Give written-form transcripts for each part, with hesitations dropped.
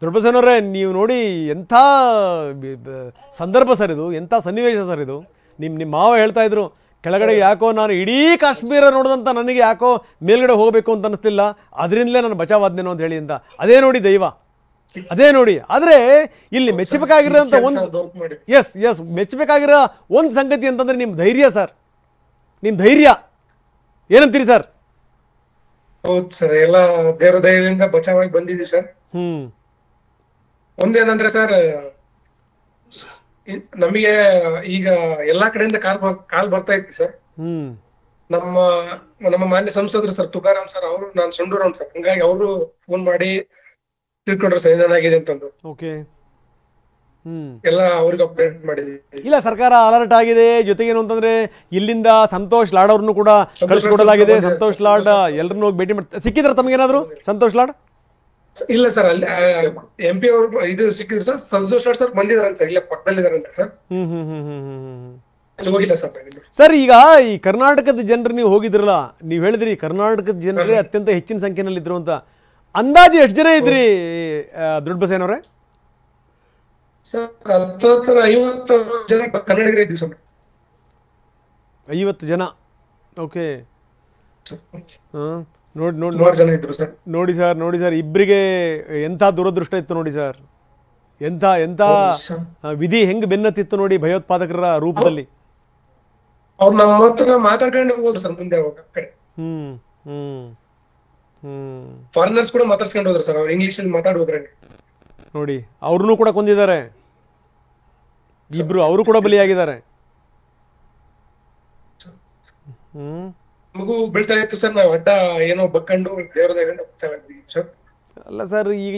ದೊಡ್ಡಬಸವನವರೇ, ನೀವು ನೋಡಿ ಎಂಥ ಸಂದರ್ಭ ಸರ್ ಇದು, ಎಂಥ ಸನ್ನಿವೇಶ ಸರ್ ಇದು. ನಿಮ್ಮ ಮಾವ ಹೇಳ್ತಾ ಇದ್ರು, ಕೆಳಗಡೆ ಯಾಕೋ ನಾನು ಇಡೀ ಕಾಶ್ಮೀರ ನೋಡಿದಂಥ ನನಗೆ ಯಾಕೋ ಮೇಲ್ಗಡೆ ಹೋಗಬೇಕು ಅಂತ ಅನಿಸ್ತಿಲ್ಲ, ಅದರಿಂದಲೇ ನಾನು ಬಚಾವಾದ್ನೇನೋ ಅಂತ ಹೇಳಿ ಅಂತ. ಅದೇ ನೋಡಿ ದೈವ, ಅದೇ ನೋಡಿ. ಆದರೆ ಇಲ್ಲಿ ಮೆಚ್ಚಬೇಕಾಗಿರೋಂಥ ಮೆಚ್ಚಬೇಕಾಗಿರೋ ಒಂದು ಸಂಗತಿ ಅಂತಂದರೆ ನಿಮ್ಮ ಧೈರ್ಯ ಸರ್, ನಿಮ್ಮ ಧೈರ್ಯ. ಏನಂತೀರಿ ಸರ್? ಹೌದು ಸರ್, ಎಲ್ಲ ದೇವರ ದಯದಿಂದ ಬಚಾವಾಗಿ ಬಂದಿದ್ದೀವಿ ಸರ್. ಒಂದೇನಂದ್ರೆ ಸರ್, ನಮಗೆ ಈಗ ಎಲ್ಲಾ ಕಡೆಯಿಂದ ಕಾಲ್ ಬರ್ತಾ ಇತ್ತು ಸರ್. ನಮ್ಮ ಮಾನ್ಯ ಸಂಸದರು ಸರ್ ತುಕಾರಾಮ್ ಸರ್, ಅವರು ನಾನು ಸಂಡೂರವ್ ಸರ್, ಹಂಗಾಗಿ ಅವರು ಫೋನ್ ಮಾಡಿ ತಿಳ್ಕೊಂಡ್ರು ಸರ್ ಏನಾಗಿದೆ ಅಂತಂದು. ಎಲ್ಲ ಅವ್ರಿಗೆ ಅಪ್ಡೇಟ್ ಮಾಡಿದ್ವಿ. ಇಲ್ಲ, ಸರ್ಕಾರ ಅಲರ್ಟ್ ಆಗಿದೆ. ಜೊತೆಗೇನು ಅಂತಂದ್ರೆ ಇಲ್ಲಿಂದ ಸಂತೋಷ್ ಲಾಡ್ ಅವ್ರನ್ನು ಕೂಡ ಕಳಿಸ್ಕೊಡಲಾಗಿದೆ. ಸಂತೋಷ್ ಲಾಡ್ ಎಲ್ಲರನ್ನು ಹೋಗಿ ಭೇಟಿ ಮಾಡ್ತಾರೆ. ಸಿಕ್ಕಿದ್ರ ತಮಗೇನಾದ್ರು ಸಂತೋಷ್ ಲಾಡ್? ಇಲ್ಲ ಸರ್, ಅಲ್ಲಿ MP ಅವರು ಇದು ಸಿಕ್ಕಿದ್ರು ಸರ್. ಸಂತೋಷ್ ಲಾಡ್ ಸರ್ ಬಂದಿದಾರಂತ ಸರ್, ಇಲ್ಲೇ ಪಕ್ಕದಲ್ಲಿದಾರಂತೆ ಸರ್. ಅಲ್ಲಿ ಹೋಗಿಲ್ಲ ಸರ್. ಸರ್, ಈಗ ಈ ಕರ್ನಾಟಕದ ಜನರು ನೀವು ಹೋಗಿದ್ರಲ್ಲ, ನೀವು ಹೇಳಿದ್ರಿ ಕರ್ನಾಟಕದ ಜನರೇ ಅತ್ಯಂತ ಹೆಚ್ಚಿನ ಸಂಖ್ಯೆನಲ್ಲಿ ಇದ್ರು ಅಂತ. ಅಂದಾಜು ಎಷ್ಟು ಜನ ಇದ್ರಿ ದೊಡ್ಡಬಸಯ್ಯನವರೇ? ಸರ್ 50 ಜನ ಕನ್ನಡಿಗರೇ ಇದ್ವಿ ಸರ್. 50 ಜನ. ಓಕೆ. ನೋಡಿ ಸರ್, ಇಬ್ಬರಿಗೆ ಎಂಥ ದುರದೃಷ್ಟ ಇತ್ತು ನೋಡಿ ಸರ್. ಎಂಥ ವಿಧಿ ಹೆಂಗ್ ಬೆನ್ನತ್ತಿತ್ತು ನೋಡಿ ಭಯೋತ್ಪಾದಕರ ರೂಪದಲ್ಲಿ. ಅವ್ರು ನಮ್ಮ ಹತ್ರ ಮಾತಾಡ್ಕೊಂಡು ಹೋದ್ರು ಸರ್ ಮುಂದೆ. ಫಾರಿನರ್ಸ್ ಕೂಡ ಮಾತಾಡ್ಸ್ಕೊಂಡು ಹೋದ್ರು ಸರ್, ಅವ್ರು ಇಂಗ್ಲಿಷ್ ಅಲ್ಲಿ ಮಾತಾಡೋದ್ರೆ ನೋಡಿ. ಅವ್ರನ್ನೂ ಕೂಡ ಕೊಂದಿದ್ದಾರೆ, ಇಬ್ರು ಅವರು ಕೂಡ ಬಲಿಯಾಗಿದ್ದಾರೆ. ಮಗು ಬೀಳ್ತಾ ಇತ್ತು ಸರ್, ನಾವು ಅಡ್ಡ ಏನೋ ಬಕ್ಕೊಂಡು ಸರ್. ಅಲ್ಲ ಸರ್, ಈಗ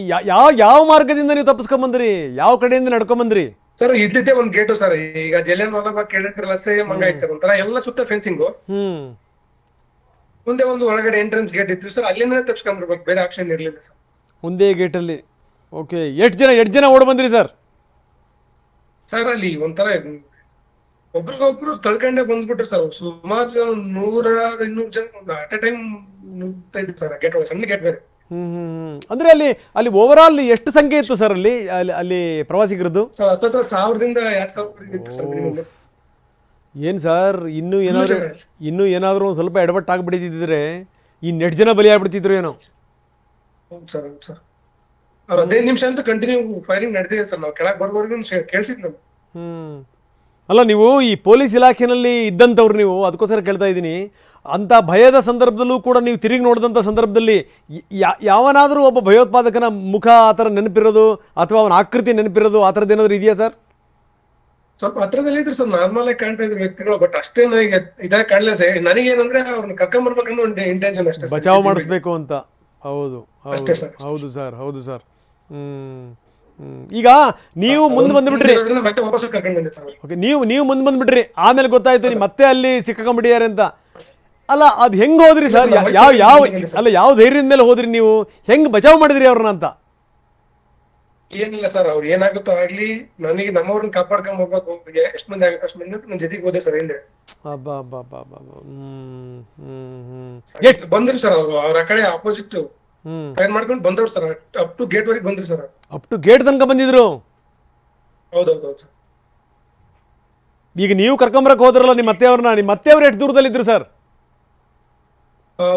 ಯಾವ ಮಾರ್ಗದಿಂದ ನೀವು ತಪ್ಪಿಸ್ಕೊಂಬಂದ್ರಿ? ಯಾವ ಕಡೆಯಿಂದ ನಡ್ಕೊಂಬಂದ್ರಿ ಸರ್? ಇದ್ದಿದ್ದೆ ಒಂದ್ ಗೇಟು ಸರ್. ಈಗ ಜಲಿಯನ್ ವಾಲಾಬಾಗ್ ಕೇಳಿದ್ರಲ್ಲ, ಸೇಮ್ ಹಂಗಾಯ್ತು ಸರ್. ಒಂಥರ ಎಲ್ಲ ಸುತ್ತ ಫೆನ್ಸಿಂಗು, ಮುಂದೆ ಒಂದು ಒಳಗಡೆ ಎಂಟ್ರೆನ್ಸ್ ಗೇಟ್ ಇತ್ತು ಸರ್. ಅಲ್ಲಿಂದ ತಪ್ಪಿಸ್ಕೊಂಡ್ಬರ್ಬೇಕು, ಬೇರೆ ಆಪ್ಷನ್ ಇರ್ಲಿಲ್ಲ ಸರ್. ಒಂದೇ ಗೇಟ್ ಅಲ್ಲಿ. ಓಕೆ. ಎಷ್ಟು ಜನ ಓಡ್ ಬಂದ್ರಿ ಸರ್? ಸರ್ ಅಲ್ಲಿ ಒಂಥರ ಒಬ್ರಿಗೊಬ್ರು ತಳ್ಕೊಂಡೆ ಬಂದ್ಬಿಟ್ರು ಸರ್. ಸುಮಾರು 100-200 ಜನ ಅಟ್ ಎ ಟೈಮ್ ನುಗ್ತಾ ಇದ್ರು ಸರ್. ಗೇಟ್ ಒಳಗೆ, ಸಣ್ಣ ಗೇಟ್ ಬೇರೆ. ಅಂದ್ರೆ ಅಲ್ಲಿ ಓವರ್ ಆಲ್ ಎಷ್ಟು ಸಂಖ್ಯೆ ಇತ್ತು ಸರ್ ಅಲ್ಲಿ ಪ್ರವಾಸಿಗರದ್ದು? ಸರ್ 1000ದಿಂದ 2000 ಇತ್ತು ಸರ್. ಏನ್ ಸರ್, ಇನ್ನೂ ಏನಾದ್ರು ಒಂದ್ ಸ್ವಲ್ಪ ಎಡವಟ್ಟು ಆಗ್ಬಿಟ್ಟಿದ್ರೆ ಇನ್ನೆಷ್ಟು ಜನ ಬಲಿ ಆಗ್ಬಿಡ್ತಿದ್ರು ಏನೋ. ಹೌದು ಸರ್, ಹೌದು ಸರ್. ಅವ್ರು 15 ನಿಮಿಷ ಅಂತ ಕಂಟಿನ್ಯೂ ಫೈರಿಂಗ್ ನಡೆದಿದೆ ಸರ್. ನಾವು ಕೆಳಗೆ ಬರ್ಬಾರ್ದು ಕೇಳಿಸಿದ್ ನಮ್ಗೆ. ಅಲ್ಲ, ನೀವು ಈ ಪೊಲೀಸ್ ಇಲಾಖೆನಲ್ಲಿ ಇದ್ದಂಥವ್ರು ನೀವು, ಅದಕ್ಕೋಸ್ಕರ ಕೇಳ್ತಾ ಇದ್ದೀನಿ. ಅಂಥ ಭಯದ ಸಂದರ್ಭದಲ್ಲೂ ಕೂಡ ನೀವು ತಿರುಗಿ ನೋಡಿದಂಥ ಸಂದರ್ಭದಲ್ಲಿ ಯಾವನಾದರೂ ಒಬ್ಬ ಭಯೋತ್ಪಾದಕನ ಮುಖ ಆ ಥರ ನೆನಪಿರೋದು ಅಥವಾ ಅವನ ಆಕೃತಿ ನೆನಪಿರೋದು ಆ ಥರದ್ದು ಏನಾದರೂ ಇದೆಯಾ ಸರ್? ಸ್ವಲ್ಪ ಹತ್ರದಲ್ಲಿ ಇದ್ರು ಸರ್, ನಾರ್ಮಲ್ ಆಗಿ ಕಾಣ್ತಾ ಇದ್ರು ವ್ಯಕ್ತಿಗಳು. ಬಟ್ ಅಷ್ಟೇ ನನಗೆ ಇದಾಗ ಕಾಣಲೇ ಸರ್. ನನಗೇನಂದ್ರೆ ಅವ್ರನ್ನ ಕರ್ಕೊಂಡ್ಬರ್ಬೇಕನ್ನೋ ಒಂದು ಇಂಟೆನ್ಷನ್ ಅಷ್ಟೇ, ಬಚಾವ್ ಮಾಡಿಸ್ಬೇಕು ಅಂತ. ಹೌದು ಅಷ್ಟೇ ಸರ್. ಹೌದು ಸರ್, ಹೌದು ಸರ್. ಈಗ ನೀವು ಮುಂದೆ ಬಂದ್ಬಿಟ್ರಿ, ಮತ್ತೆ ವಾಪಸ್ ಕರ್ಕೊಂಡು ಬಂದೆ ಸರ್. ಓಕೆ, ನೀವು ಮುಂದೆ ಬಂದ್ಬಿಟ್ರಿ. ಆಮೇಲೆ ಗೊತ್ತಾಯ್ತು ನೀವು ಮತ್ತೆ ಅಲ್ಲಿ ಸಿಕ್ಕಾಕೊಂಡ್ಬಿಟ್ಟಿದ್ದಾರೆ ಅಂತ. ಅಲ್ಲ, ಅದು ಹೆಂಗ್ ಹೋದ್ರಿ ಸರ್? ಯಾವ ಧೈರ್ಯದ ಮೇಲೆ ಹೋದ್ರಿ ನೀವು? ಹೆಂಗ್ ಬಚಾವ್ ಮಾಡಿದ್ರಿ ಅವ್ರನ್ನ ಅಂತ? ಏನಿಲ್ಲ ಸರ್, ಅವ್ರು ಏನಾಗುತ್ತೋ ಆಗ್ಲಿ, ನನಗೆ ನಮ್ಮವ್ರನ್ನ ಕಾಪಾಡ್ಕೊಂಡ್ ಹೋಗ್ಬೇಕು. ಎಷ್ಟು ಮಂದಿ ಆಗುತ್ತೆ ಅಷ್ಟು ಮಂದಿ ನನ್ನ ಜೊತೆಗೆ ಹೋದೆ ಸರ್. ಹಿಂದೆ ಬಂದ್ರಿ ಸರ್ ಅವ್ರು. ಅವ್ರ ಕಡೆ ಆಪೋಸಿಟ್ ಫೈರ್ ಮಾಡ್ಕೊಂಡು ಬಂದವ್ರು ಸರ್. ಅಪ್ ಟು ಗೇಟ್ ವರೆಗೆ ಬಂದ್ರಿ ಸರ್. ಅಪ್ ಟು ಗೇಟ್ ತನಕ ಬಂದಿದ್ರು? ಹೌದೌದು ಸರ್. ಈಗ ನೀವು ಕರ್ಕೊಂಬರಕ್ ಹೋದ್ರಲ್ಲ ನಿಮ್ಮ ಅತ್ತೆಯವ್ರು ಎಷ್ಟು ದೂರದಲ್ಲಿ ಇದ್ರು ಸರ್?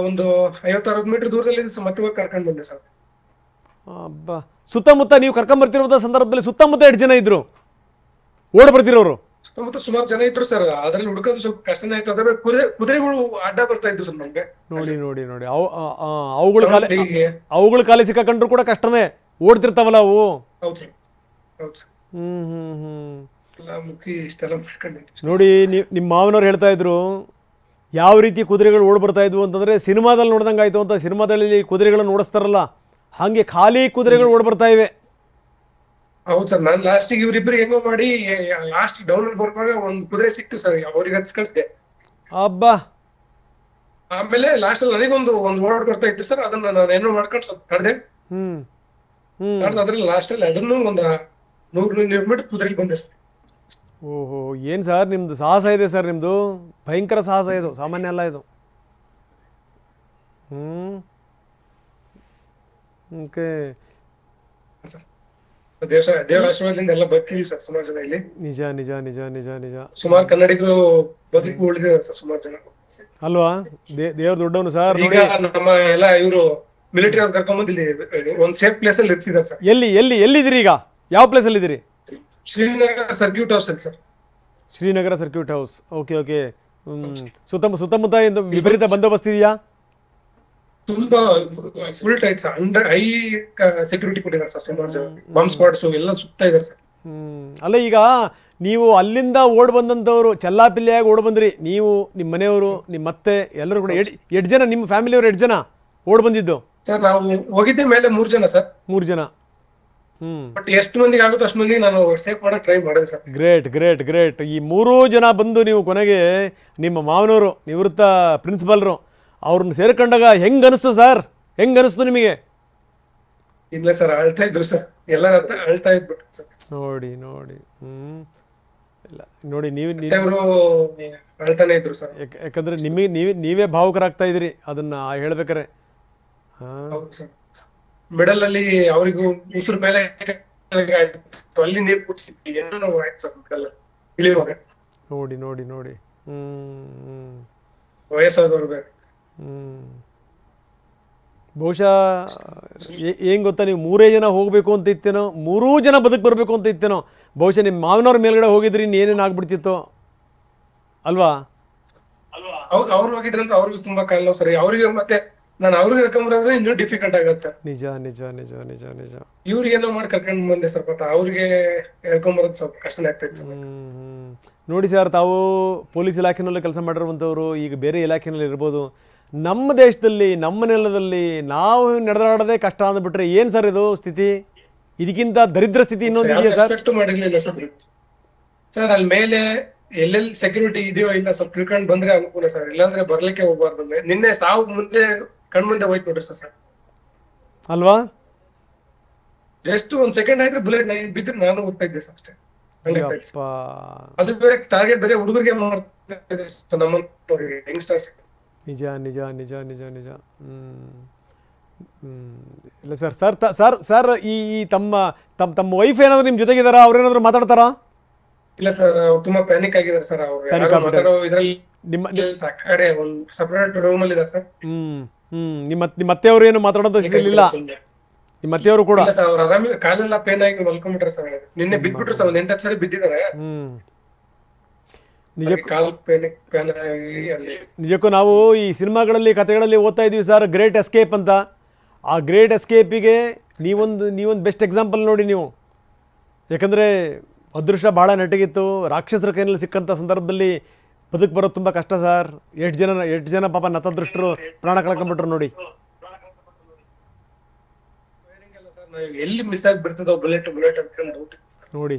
ಒಂದು 50-60 ಮೀಟರ್ ದೂರದಲ್ಲಿ ಮತ್ತೆ ಹೋಗಿ ಕರ್ಕೊಂಡು ಬಂದೆ ಸರ್. ಸುತ್ತಮುತ್ತ ನೀವು ಕರ್ಕೊಂಬರ್ತಿರೋ ಸಂದರ್ಭದಲ್ಲಿ ಸುತ್ತಮುತ್ತ ಎಷ್ಟು ಜನ ಇದ್ರು ಓಡ್ ಬರ್ತಿರೋರು? ಸುತ್ತಮುತ್ತ ಸುಮಾರು ಜನ ಇದ್ರು ಸರ್. ಅದ್ರಲ್ಲಿ ಹುಡುಕೋದು ಸ್ವಲ್ಪ ಕಷ್ಟನೇ ಆಯ್ತು. ಅದ್ರ ಕುದುರೆಗಳು ಅಡ್ಡ ಬರ್ತಾ ಇದ್ರು ಸರ್ ನಮ್ಗೆ. ನೋಡಿ ಅವುಗಳ ಕಾಲಿ ಸಿಕ್ಕಾಕೊಂಡ್ರು ಕೂಡ ಕಷ್ಟನೇ, ಓಡ್ತಿರ್ತಾವಲ್ಲ ಅವು. ಹೌದು ಸರ್, ಹೌದು ಸರ್. ನೋಡಿ, ನಿಮ್ಮ ಮಾವನವ್ರು ಹೇಳ್ತಾ ಇದ್ರು ಯಾವ ರೀತಿ ಕುದುರೆಗಳು ಓಡ್ ಬರ್ತಾ ಇದ್ವು ಅಂತಂದ್ರೆ ಸಿನಿಮಾದಲ್ಲಿ ನೋಡ್ದಂಗೆ ಆಯ್ತು ಅಂತ. ಸಿನಿಮಾದಲ್ಲಿ ಕುದುರೆಗಳನ್ನು ಓಡಿಸ್ತಾರಲ್ಲ ಹಾಗೆ ಖಾಲಿ ಕುದುರೆಗಳು ಓಡ್ ಬರ್ತಾ ಇವೆ. ಹೌದು ಸರ್. ನಾನು ಲಾಸ್ಟಿಗೆ ಇವ್ರಿಬ್ರು ಹೆಂಗೋ ಮಾಡಿ ಲಾಸ್ಟ್ ಡೌನ್ ಅಲ್ಲಿ ಬರುವಾಗ ಒಂದು ಕುದುರೆ ಸಿಕ್ತು ಸರ್, ಅವ್ರಿಗೆ ಹತ್ಸ್ ಕಳಿಸ್ದೆ. ಅಬ್ಬಾ. ಆಮೇಲೆ ಲಾಸ್ಟ್ ಅಲ್ಲಿ ನನಗೊಂದು ಓಡ್ ಬರ್ತಾ ಇತ್ತು ಸರ್. ಅದನ್ನ ನಾನು ಏನೋ ಮಾಡ್ಕೊಂಡು ಸ್ವಲ್ಪ ತಡೆದೆ. ಅದ್ರಲ್ಲಿ ಲಾಸ್ಟ್ ಅಲ್ಲಿ ಅದನ್ನು ಒಂದು 100 ಮೀಟರ್ ಕುದುರೆಗೆ ಬಂದೆ ಸರ್. ಓಹೋ, ಏನ್ ಸರ್ ನಿಮ್ದು ಸಾಹಸ ಇದೆ ಸರ್. ನಿಮ್ದು ಭಯಂಕರ ಸಾಹಸ ಇದು, ಸಾಮಾನ್ಯ ಅಲ್ಲ ಇದು. ಓಕೆ. ಸರ್ ದೇವರ ಆಶೀರ್ವಾದದಿಂದ ಎಲ್ಲ ಬದುಕಿವಿ ಸರ್ ಸುಮಾರು ಜನ ಇಲ್ಲಿ. ನಿಜ ನಿಜ ನಿಜ ನಿಜ ನಿಜ. ಸುಮಾರು ಕನ್ನಡಿಗರು ಬದುಕು ಉಳಿದಿದ್ದಾರೆ ಸರ್ ಸುಮಾರು ಜನ ಅಲ್ವಾ? ದೇವ್ರ ದೊಡ್ಡವನು ಸರ್. ಈಗ ನಮ್ಮ ಎಲ್ಲ ಇವರು ಮಿಲಿಟರಿ ಅವ್ರು ಕರ್ಕೊಂಡ್ಬಂದು ಇಲ್ಲಿ ಒಂದ್ ಸೇಫ್ ಪ್ಲೇಸ್ ಅಲ್ಲಿ ಇರ್ತಿದ್ದಾರೆ ಸರ್. ಎಲ್ಲಿದ್ದೀರಿ ಈಗ? ಯಾವ ಪ್ಲೇಸ್ ಅಲ್ಲಿ ಇದ್ದೀರಿ? ಶ್ರೀನಗರ ಸರ್ಕ್ಯೂಟ್ ಹೌಸ್ ಅಲ್ಲಿ sir. Srinagar circuit house. Okay okay. ಸುತ್ತಮುತ್ತ ವಿಪರೀತ ಬಂದೋಬಸ್ತ್ ಇದೆಯಾ? ತುಂಬಾ full tight sir. High security ಕೊಟ್ಟಿದ್ದಾರೆ ಸರ್. ಸುಮಾರು ಜನ ಬಾಂಬ್ ಸ್ಕ್ವಾಡ್ಸ್ ಎಲ್ಲ ಸುತ್ತಾ ಇದ್ದಾರೆ ಸರ್. ಅಲ್ಲ, ಈಗ ನೀವು ಅಲ್ಲಿಂದ ಓಡ್ ಬಂದಂಥವ್ರು ಚೆಲ್ಲಾಪಿಲ್ಲಿಯಾಗಿ ಓಡ್ ಬಂದ್ರಿ, ನೀವು ನಿಮ್ಮ ಮನೆಯವರು ನಿಮ್ಮ ಮತ್ತೆ ಎಲ್ಲರೂ ಕೂಡ ಎಷ್ಟು ಜನ ನಿಮ್ಮ ಫ್ಯಾಮಿಲಿಯವರು? 8 ಜನ ಓಡ್ ಬಂದಿದ್ದು ಸರ್. ನಾವು ಹೋಗಿದ್ದೆ ಮೇಲೆ 3 ಜನ ಸರ್. 3 ಜನ. ಬಟ್ ಎಷ್ಟು ಮಂದಿಗೆ ಆಗುತ್ತೋ ಅಷ್ಟು ಮಂದಿ ನಾನು ಸೇಫ್ ಮಾಡಕ್ ಟ್ರೈ ಮಾಡಿದೆ ಸರ್. Great great great. ಈ 3 ಜನ ಬಂದು ನೀವು ಕೊನೆಗೆ ನಿಮ್ಮ ಮಾವನವರು ನಿವೃತ್ತ ಪ್ರಿನ್ಸಿಪಾಲ್ರು ಅವ್ರನ್ನ ಸೇರ್ಕೊಂಡಾಗ ಹೆಂಗ್ ಅನಿಸ್ತು ಸರ್? ಹೆಂಗ್ ಅನಿಸ್ತು ನಿಮಗೆ? ಇಲ್ಲ ಸರ್, ಅಳ್ತಾ ಇದ್ರು ಸರ್. ಎಲ್ಲರ ಹತ್ರ ಅಳ್ತಾ ಇದ್ರು ಸರ್. ನೋಡಿ ನೋಡಿ. ಇಲ್ಲ ನೋಡಿ, ಅವರು ಅಳ್ತಾನೆ ಇದ್ರು ಸರ್. ಯಾಕಂದ್ರೆ ನಿಮಗೆ ನೀವೇ ಭಾವುಕರಾಗ್ತಾ ಇದ್ರಿ ಅದನ್ನ ಹೇಳ್ಬೇಕಾರೆ. ಮಿಡಲ್ ಅಲ್ಲಿ ಅವರಿಗೂ ಉಸಿರು ಮೇಲೆ ಅಲ್ಲಿ ನೀರು ಕುಡಿಸಿದ್ವಿ, ಏನೋ ಆಯ್ತು ಸರ್ ಇಳಿಯುವಾಗ. ನೋಡಿ ನೋಡಿ ನೋಡಿ. ವಯಸ್ಸಾದವ್ರಿಗೆ ಬಹುಶಃ ಏನ್ ಗೊತ್ತಾ, ನೀವು 3 ಜನ ಹೋಗ್ಬೇಕು ಅಂತ ಇತ್ತೇನೋ, 3 ಜನ ಬದುಕು ಬರ್ಬೇಕು ಅಂತ ಇತ್ತೇನೋ. ಬಹುಶಃ ನಿಮ್ಮ ಮಾವನವ್ರ ಮೇಲ್ಗಡೆ ಹೋಗಿದ್ರಿ ಏನೇನು ಆಗ್ಬಿಡ್ತಿತ್ತೋ ಅಲ್ವಾ? ಅವ್ರು ಹೋಗಿದ್ರಂತ ಅವ್ರಿಗೆ ತುಂಬಾ ಕಾಲ ನೋವು ಸರ್. ಅವ್ರಿಗೆ ಮತ್ತೆ ನಾನು ಅವ್ರಿಗೆ ಹೇಳ್ಕೊಂಡ್ಬರೋದ್ರೆ ಇನ್ನೂ ಡಿಫಿಕಲ್ಟ್ ಆಗತ್ತೆ ಸರ್. ನಿಜ ನಿಜ ನಿಜ ನಿಜ ನಿಜ. ಇವ್ರಿಗೆ ಏನೋ ಮಾಡಿ ಕರ್ಕೊಂಡು ಬಂದೆ ಸರ್. ಪಾಪ ಅವ್ರಿಗೆ ಹೇಳ್ಕೊಂಬರೋದು ಸ್ವಲ್ಪ ಕಷ್ಟನೇ ಆಗ್ತೈತೆ ಸರ್. ನೋಡಿ ಸರ್, ತಾವು ಪೊಲೀಸ್ ಇಲಾಖೆನಲ್ಲಿ ಕೆಲಸ ಮಾಡಿರುವಂಥವ್ರು, ಈಗ ಬೇರೆ ಇಲಾಖೆನಲ್ಲಿ ಇರ್ಬೋದು. ನಮ್ಮ ದೇಶದಲ್ಲಿ ನಮ್ಮ ನೆಲದಲ್ಲಿ ನಾವು ನಡೆದಾಡೋದೇ ಕಷ್ಟ ಅಂದ್ಬಿಟ್ರೆ ಏನು ಸರ್ ಇದು ಸ್ಥಿತಿ? ಇದಕ್ಕಿಂತ ದರಿದ್ರ ಸ್ಥಿತಿ ಇನ್ನೊಂದು ಇದೆಯಾ ಸರ್? ಮಾಡಿರ್ಲಿಲ್ಲ ಸರ್. ಸರ್ ಅಲ್ಲಿ ಮೇಲೆ ಎಲ್ಲೆಲ್ಲಿ ಸೆಕ್ಯೂರಿಟಿ ಇದೆಯೋ ಇಲ್ಲ ಸ್ವಲ್ಪ ತಿಳ್ಕೊಂಡು ಬಂದ್ರೆ ಅನುಕೂಲ ಸರ್. ಇಲ್ಲಾಂದ್ರೆ ಬರ್ಲಿಕ್ಕೆ ಹೋಗ್ಬಾರ್ದು. ನಿನ್ನೆ ಸಾವು ಮುಂದೆ ಕಣ್ಮುಂದೆ ಹೋಯ್ತು ನೋಡ್ರಿ ಸರ್. ಅಲ್ವಾ? ಜಸ್ಟ್ 1 ಸೆಕೆಂಡ್ ಆಯ್ತು ಬುಲೆಟ್ ಬಿದ್ರೆ ನಾನು ಹೋಗ್ತಾ ಇದ್ದೆ ಸರ್ ಅಷ್ಟೇ. ಅದು ಬೇರೆ ಟಾರ್ಗೆಟ್ ಬೇರೆ ಹುಡುಗರಿಗೆ ನಮ್ಮ ಯಂಗ್ಸ್ಟರ್ಸ್. ನಿಜ ನಿಜ ನಿಜ ನಿಜ ನಿಜ. ಇಲ್ಲ ಸರ್ ಸರ್ ಸರ್ ಸರ್ ಈ ತಮ್ಮ ತಮ್ಮ ವೈಫ್ ಏನಾದ್ರು ನಿಮ್ಮ ಜೊತೆಗಿದಾರಾ? ಅವ್ರೇನಾದ್ರು ಮಾತಾಡ್ತಾರಾ? ಇಲ್ಲ ಸರ್, ತುಂಬಾ ಪ್ಯಾನಿಕ್ ಆಗಿದ್ದಾರೆ ಸರ್. ಅವ್ರು ಇದ್ರಲ್ಲಿ ಕಡೆ ಒಂದು ಸಪರೇಟ್ ರೂಮ್ ಅಲ್ಲಿ ಇದ್ದಾರೆ ಸರ್. ನಿಮ್ಮ ಅತ್ತೆಯವರು ಏನು ಮಾತಾಡೋದು ಇಲ್ಲ? ನಿಮ್ಮ ಅತ್ತೆಯವರು ಕೂಡ ಅವ್ರ ಆರಾಮ ಕಾಲೆಲ್ಲ ಪೇನ್ ಆಗಿ ಮಲ್ಕೊಂಡ್ಬಿಟ್ರೆ ಸರ್. ನಿನ್ನೆ ಬಿದ್ಬಿಟ್ರು ಸರ್. 1 8 ಸರಿ ಬಿದ್ದಿದ್ದಾರೆ. ನಿಜಕ್ಕೂ ನಾವು ಈ ಸಿನಿಮಾಗಳಲ್ಲಿ ಕಥೆಗಳಲ್ಲಿ ಓದ್ತಾ ಇದೀವಿ ಸರ್, ಗ್ರೇಟ್ ಎಸ್ಕೇಪ್ ಅಂತ. ಆ ಗ್ರೇಟ್ ಎಸ್ಕೇಪಿಗೆ ನೀವೊಂದು ಬೆಸ್ಟ್ ಎಕ್ಸಾಂಪಲ್ ನೋಡಿ ನೀವು. ಯಾಕಂದರೆ ಅದೃಷ್ಟ ಭಾಳ ನೆಟ್ಟಗಿತ್ತು. ರಾಕ್ಷಸರ ಕೈಯಲ್ಲಿ ಸಿಕ್ಕಂಥ ಸಂದರ್ಭದಲ್ಲಿ ಬದುಕು ಬರೋದು ತುಂಬ ಕಷ್ಟ ಸರ್. 8 ಜನ ಪಾಪ ನತದೃಷ್ಟರು ಪ್ರಾಣ ಕಳ್ಕೊಂಡ್ಬಿಟ್ರು ನೋಡಿ. ಎಲ್ಲಿ ಮಿಸ್ ಆಗಿಬಿಡ್ತದೋ ಬುಲೆಟ್ ಅಂತ ನೋಡಿ.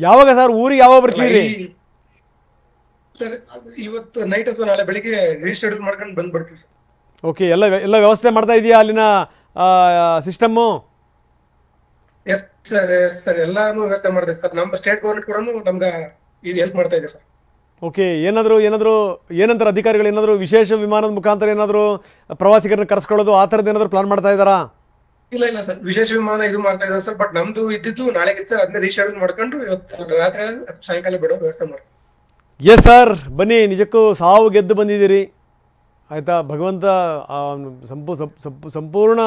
ಯಾವಾಗ ಸರ್ ಊರಿಗೆ ಯಾವಾಗ ಬರ್ತೀರಿ ಸರ್? ಇವತ್ತು ನೈಟ್ ಅಥವಾ ನಾಳೆ ಬೆಳಿಗ್ಗೆ ರಿಜಿಸ್ಟರ್ ಮಾಡ್ಕೊಂಡು ಬಂದ್ಬಿಡ್ತೀವಿ ಸರ್. ಓಕೆ. ಎಲ್ಲ ವ್ಯವಸ್ಥೆ ಮಾಡ್ತಾ ಇದೆಯಾ ಅಲ್ಲಿನ system? Yes sir, yes sir, ಎಲ್ಲಾನು ವ್ಯವಸ್ಥೆ ಮಾಡಿದೆ ಸರ್. ನಮ್ಮ ಸ್ಟೇಟ್ ಗೌರ್ಮೆಂಟ್ ಕೂಡ ನಮ್ಗೆ ಇದು ಹೆಲ್ಪ್ ಮಾಡ್ತಾ ಇದೆ ಸರ್. ಓಕೆ. ಏನಂತಾರೆ ಅಧಿಕಾರಿಗಳು? ಏನಾದರೂ ವಿಶೇಷ ವಿಮಾನದ ಮುಖಾಂತರ ಏನಾದರೂ ಪ್ರವಾಸಿಗರನ್ನ ಕರೆಸ್ಕೊಳ್ಳೋದು ಆ ಥರದ್ದು ಏನಾದರೂ ಪ್ಲಾನ್ ಮಾಡ್ತಾ ಇದ್ದಾರಾ? ಇಲ್ಲ ಸರ್, ವಿಶೇಷ ವಿಮಾನ ಇದು ಮಾಡ್ತಾ ಇದ್ದಾರೆ ಸರ್. ಬಟ್ ನಮ್ದು ಇದ್ದಿದ್ದು ನಾಳೆಗೆ ಸರ್. ಅದನ್ನ ರೀಶೆಡ್ಯೂಲ್ ಮಾಡ್ಕೊಂಡು ಇವತ್ತು ರಾತ್ರಿ ಸಾಯಂಕಾಲ ಬಿಡೋ ವ್ಯವಸ್ಥೆ ಮಾಡಿ. ಎಸ್ ಸರ್, ಬನ್ನಿ. ನಿಜಕ್ಕೂ ಸಾವು ಗೆದ್ದು ಬಂದಿದ್ದೀರಿ ಆಯಿತಾ? ಭಗವಂತ ಸಂಪೂರ್ಣ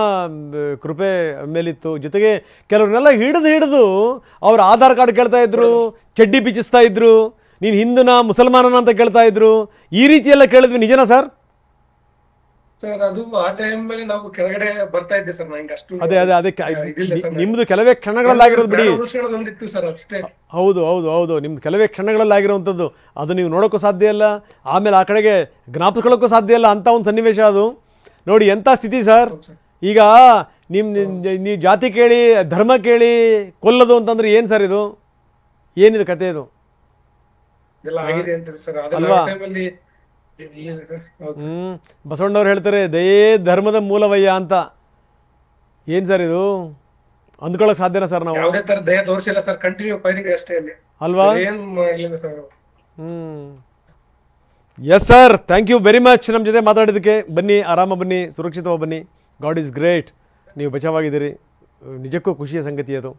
ಕೃಪೆ ಮೇಲಿತ್ತು. ಜೊತೆಗೆ ಕೆಲವ್ರನ್ನೆಲ್ಲ ಹಿಡಿದು ಅವ್ರ ಆಧಾರ್ ಕಾರ್ಡ್ ಕೇಳ್ತಾ ಇದ್ರು, ಚಡ್ಡಿ ಬಿಚ್ಚಿಸ್ತಾ ಇದ್ರು, ನೀನು ಹಿಂದೂನ ಮುಸಲ್ಮಾನನ ಅಂತ ಕೇಳ್ತಾ ಇದ್ರು. ಈ ರೀತಿಯೆಲ್ಲ ಕೇಳಿದ್ವಿ, ನಿಜನಾ ಸರ್? ಸರ್ ಅದು ಆ ಟೈಮ್ ಮೇಲೆ ನಾವು ಕೆಳಗಡೆ ಬರ್ತಾ ಇದ್ದೆ ಸರ್. ನಂಗೆ ಅಷ್ಟು ಅದೇ ನಿಮ್ದು ಕೆಲವೇ ಕ್ಷಣಗಳಲ್ಲಾಗಿರೋದು ಬಿಡಿ. ಸರ್ ಅಷ್ಟೇ. ಹೌದು ನಿಮ್ದು ಕೆಲವೇ ಕ್ಷಣಗಳಲ್ಲಾಗಿರುವಂಥದ್ದು. ಅದು ನೀವು ನೋಡೋಕ್ಕೂ ಸಾಧ್ಯ ಇಲ್ಲ, ಆಮೇಲೆ ಆ ಕಡೆಗೆ ಜ್ಞಾಪಿಸ್ಕೊಳ್ಳೋಕ್ಕೂ ಸಾಧ್ಯ ಇಲ್ಲ ಅಂತ ಒಂದು ಸನ್ನಿವೇಶ ಅದು. ನೋಡಿ ಎಂಥ ಸ್ಥಿತಿ ಸರ್. ಈಗ ನೀವು ಜಾತಿ ಕೇಳಿ ಧರ್ಮ ಕೇಳಿ ಕೊಲ್ಲೋದು ಅಂತಂದ್ರೆ ಏನು ಸರ್ ಇದು? ಏನಿದು ಕತೆ ಇದು ಅಲ್ವಾ? ಬಸವಣ್ಣವ್ರು ಹೇಳ್ತಾರೆ ದಯೇ ಧರ್ಮದ ಮೂಲವಯ್ಯ ಅಂತ. ಏನ್ ಸರ್ ಇದು? ಅಂದ್ಕೊಳಕ್ ಸಾಧ್ಯನಾ ಸರ್ ನಾವು? ಯಾವುದೇ ತರ ದಯ ತೋರಿಸಿಲ್ಲ ಸರ್. ಕಂಟಿನ್ಯೂ ಫೈರಿಂಗ್ ಅಷ್ಟೇ ಅಲ್ಲಿ ಅಲ್ವಾ? ಏನು ಮಾಡಲಿಲ್ಲ sir. Yes sir, thank you very much ನಮ್ಮ ಜೊತೆ ಮಾತಾಡಿದ್ದಕ್ಕೆ. ಬನ್ನಿ, ಆರಾಮ ಬನ್ನಿ, ಸುರಕ್ಷಿತವಾಗಿ ಬನ್ನಿ. God is great. ನೀವು ಬಚಾವಾಗಿದ್ದೀರಿ, ನಿಜಕ್ಕೂ ಖುಷಿಯ ಸಂಗತಿ ಅದು.